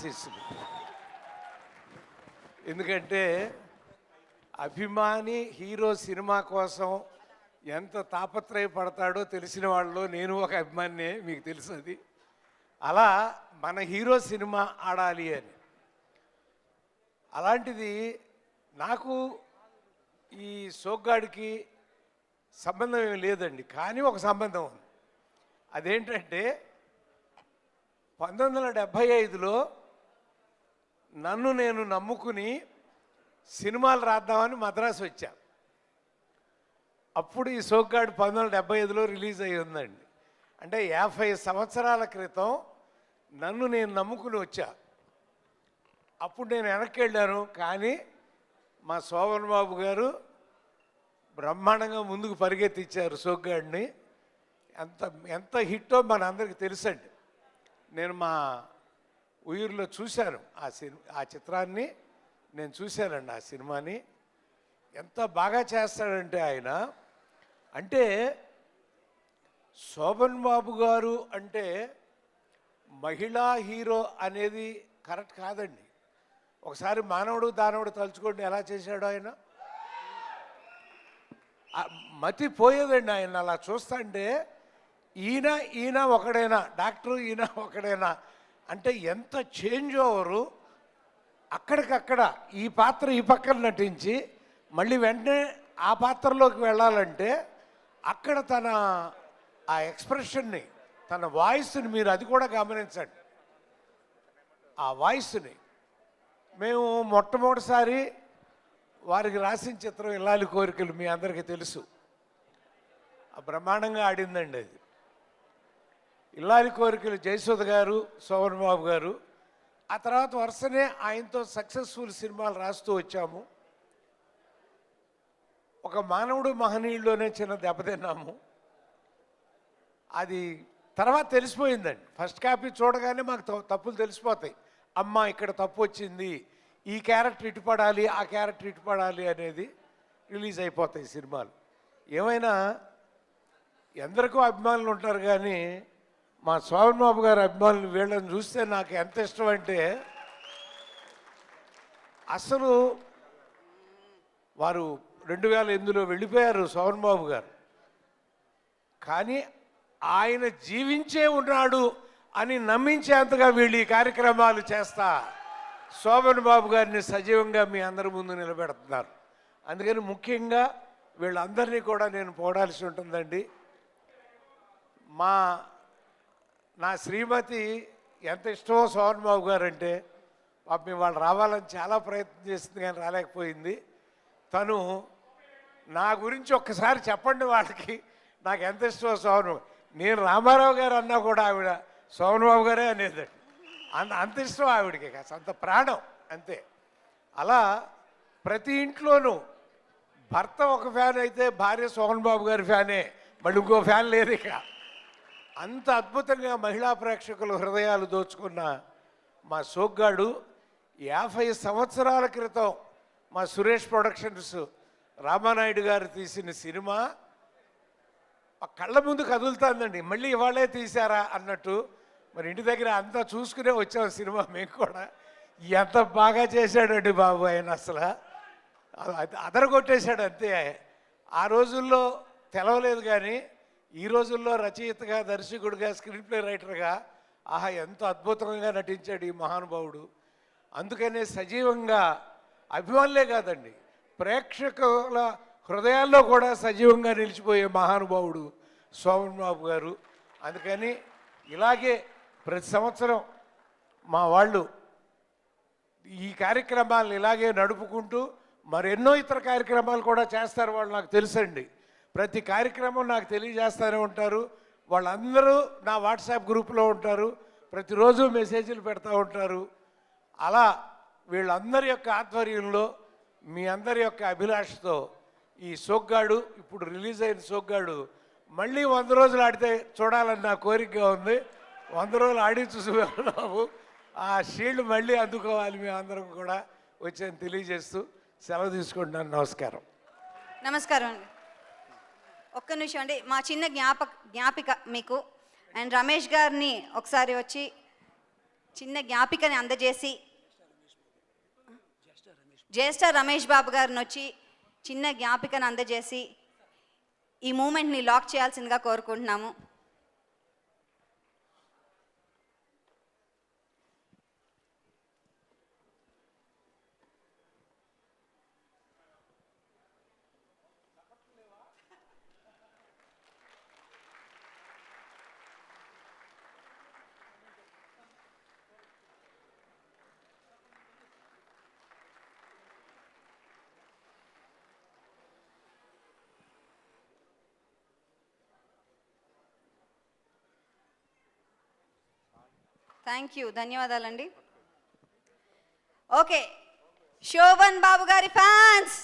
ఆశీస్సులు. ఎందుకంటే అభిమాని హీరో సినిమా కోసం ఎంత తాపత్రయపడతాడో తెలిసిన వాళ్ళు నేను ఒక అభిమానినే, మీకు తెలుసు అది. అలా మన హీరో సినిమా ఆడాలి అని. అలాంటిది నాకు ఈ సోగ్గాడికి సంబంధం ఏమి లేదండి, కానీ ఒక సంబంధం ఉంది. అదేంటంటే 1975లో నన్ను నేను నమ్ముకుని సినిమాలు రాద్దామని మద్రాసు వచ్చా. అప్పుడు ఈ సోగ్గాడు 1975లో రిలీజ్ అయ్యి ఉందండి. అంటే 50 సంవత్సరాల క్రితం నన్ను నేను నమ్ముకుని వచ్చా. అప్పుడు నేను వెనక్కి వెళ్ళాను, కానీ మా శోభన్ బాబు గారు బ్రహ్మాండంగా ముందుకు పరిగెత్తిచ్చారు సోగ్గాడిని. ఎంత హిట్టో మన అందరికీ తెలుసండి. నేను మా ఊరిలో చూశాను ఆ చిత్రాన్ని, నేను చూశానండి ఆ సినిమాని. ఎంత బాగా చేస్తాడంటే ఆయన, అంటే శోభన్ బాబు గారు అంటే మహిళా హీరో అనేది కరెక్ట్ కాదండి. ఒకసారి మానవుడు దానవుడు తలుచుకోండి ఎలా చేశాడు ఆయన. మతి పోయేదండి ఆయన అలా చూస్తుంటే. ఈయన ఒకడైనా డాక్టరు, ఈయన ఒకడైనా అంటే ఎంత చేంజ్ ఓవరు. అక్కడికక్కడ ఈ పాత్ర ఈ పక్కన నటించి మళ్ళీ వెంటనే ఆ పాత్రలోకి వెళ్ళాలంటే అక్కడ తన ఆ ఎక్స్ప్రెషన్ని, తన వాయిస్ని మీరు అది కూడా గమనించండి. ఆ వాయిస్ని మేము మొట్టమొదటిసారి వారికి రాసిన చిత్రం ఇల్లాలి కోరికలు, మీ అందరికీ తెలుసు. బ్రహ్మాండంగా ఆడిందండి అది. ఇల్లాలి కోరికలు జయసుధ గారు, శోభన్ బాబు గారు. ఆ తర్వాత వరుసనే ఆయనతో సక్సెస్ఫుల్ సినిమాలు రాస్తూ వచ్చాము. ఒక మానవుడు మహనీయుల్లోనే చిన్న దెబ్బతిన్నాము. అది తర్వాత తెలిసిపోయిందండి. ఫస్ట్ కాపీ చూడగానే మాకు తప్పులు తెలిసిపోతాయి. అమ్మ ఇక్కడ తప్పు వచ్చింది, ఈ క్యారెక్టర్ ఇటు పడాలి, ఆ క్యారెక్టర్ ఇటు పడాలి అనేది రిలీజ్ అయిపోతాయి సినిమాలు. ఏమైనా ఎందరికో అభిమానులు ఉంటారు, కానీ మా శోభన్ బాబు గారి అభిమానులు వీళ్ళని చూస్తే నాకు ఎంత ఇష్టం అంటే, అసలు వారు 2008లో వెళ్ళిపోయారు శోభన్ బాబు గారు, కానీ ఆయన జీవించే ఉన్నాడు అని నమ్మించేంతగా వీళ్ళు ఈ కార్యక్రమాలు చేస్తా శోభన్ బాబు గారిని సజీవంగా మీ అందరి ముందు నిలబెడుతున్నారు. అందుకని ముఖ్యంగా వీళ్ళందరినీ కూడా నేను పోడాల్సి ఉంటుందండి. నా శ్రీమతి ఎంత ఇష్టమో శోభన్ బాబు గారు అంటే, పాపం వాళ్ళు రావాలని చాలా ప్రయత్నం చేస్తుంది కానీ రాలేకపోయింది. తను నా గురించి ఒక్కసారి చెప్పండి వాళ్ళకి, నాకు ఎంత ఇష్టమో శోభన్. నేను రామారావు గారు అన్నా కూడా ఆవిడ శోభన్ బాబు గారే అనేదండి. అంత ఇష్టం ఆవిడకి, అంత ప్రాణం అంతే. అలా ప్రతి ఇంట్లోనూ భర్త ఒక ఫ్యాన్ అయితే భార్య శోభన్ బాబు గారి ఫ్యానే, మళ్ళీ ఇంకో ఫ్యాన్ లేదు ఇక. అంత అద్భుతంగా మహిళా ప్రేక్షకుల హృదయాలు దోచుకున్న మా సోగ్గాడు 50 సంవత్సరాల క్రితం మా సురేష్ ప్రొడక్షన్స్ రామానాయుడు గారు తీసిన సినిమా కళ్ళ ముందు కదులుతుందండి. మళ్ళీ ఇవాళే తీశారా అన్నట్టు. మరి ఇంటి దగ్గర అంతా చూసుకునే వచ్చాం సినిమా మేము కూడా. ఎంత బాగా చేశాడండి బాబు ఆయన, అసలు అదరగొట్టేశాడు అంతే. ఆ రోజుల్లో తెలవలేదు, కానీ ఈ రోజుల్లో రచయితగా, దర్శకుడిగా, స్క్రీన్ ప్లే రైటర్గా ఆహా ఎంత అద్భుతంగా నటించాడు ఈ మహానుభావుడు. అందుకనే సజీవంగా అభిమానులే కాదండి, ప్రేక్షకుల హృదయాల్లో కూడా సజీవంగా నిలిచిపోయే మహానుభావుడు శోభన్ బాబు గారు. అందుకని ఇలాగే ప్రతి సంవత్సరం మా వాళ్ళు ఈ కార్యక్రమాలను ఇలాగే నడుపుకుంటూ మరెన్నో ఇతర కార్యక్రమాలు కూడా చేస్తారు వాళ్ళు, నాకు తెలుసండి. ప్రతి కార్యక్రమం నాకు తెలియజేస్తూనే ఉంటారు. వాళ్ళందరూ నా వాట్సాప్ గ్రూప్లో ఉంటారు, ప్రతిరోజు మెసేజ్లు పెడతా ఉంటారు. అలా వీళ్ళందరి యొక్క ఆధ్వర్యంలో, మీ అందరి యొక్క అభిలాషతో ఈ సోగ్గాడు, ఇప్పుడు రిలీజ్ అయిన సోగ్గాడు మళ్ళీ 100 రోజులు ఆడితే చూడాలని నా కోరికగా ఉంది. 100 రోజులు ఆడి చూసి బాబు ఆ షీల్డ్ మళ్ళీ అందుకోవాలి మేము అందరం కూడా వచ్చని తెలియజేస్తూ సెలవు తీసుకుంటున్నాను. నమస్కారం. నమస్కారం అండి. ఒక్క నిమిషం అండి, మా చిన్న జ్ఞాపిక మీకు. అండ్ రమేష్ గారిని ఒకసారి వచ్చి చిన్న జ్ఞాపికని అందజేసి జ్యేష్ఠ రమేష్ బాబు గారిని వచ్చి చిన్న జ్ఞాపికను అందజేసి ఈ మూమెంట్ని లాక్ చేయాల్సిందిగా కోరుకుంటున్నాము. థ్యాంక్ యూ, ధన్యవాదాలండి. ఓకే, శోభన్ బాబు గారి ఫ్యాన్స్